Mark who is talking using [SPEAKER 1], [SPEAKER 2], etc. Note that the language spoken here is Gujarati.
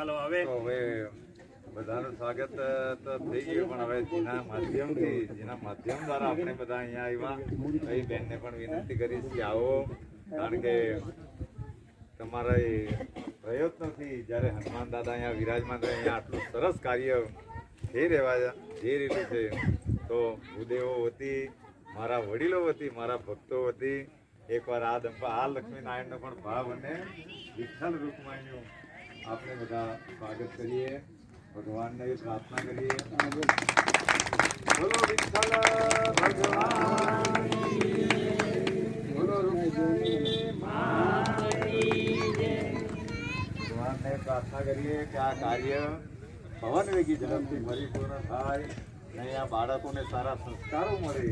[SPEAKER 1] ચાલો હવે
[SPEAKER 2] બધાનું સ્વાગત તો થઈ ગયું, પણ હવે જેના માધ્યમ દ્વારા આપણે બધા અહીંયા આવ્યા એ બેનને પણ વિનંતી કરીશ કે આવો, કારણ કે તમારા પ્રયત્નોથી જ્યારે હનુમાન દાદા અહીંયા વિરાજમાન રહે, અહીંયા આટલું સરસ કાર્ય જઈ રહ્યું છે, તો ભૂદેવો વતી, મારા વડીલો વતી, મારા ભક્તો વતી એકવાર આ લક્ષ્મીનારાયણનો પણ ભાવ અને વિઠ્ઠલ રૂકમાઈનું આપણે બધા સ્વાગત કરીએ, ભગવાનને પ્રાર્થના કરીએ. બોલો વિઠ્ઠલ ભગવાન, બોલો ભગવાનને પ્રાર્થના કરીએ કે આ કાર્ય પવન વેગી ઝડપથી પરિપૂર્ણ થાય, અને આ બાળકોને સારા સંસ્કારો મળે.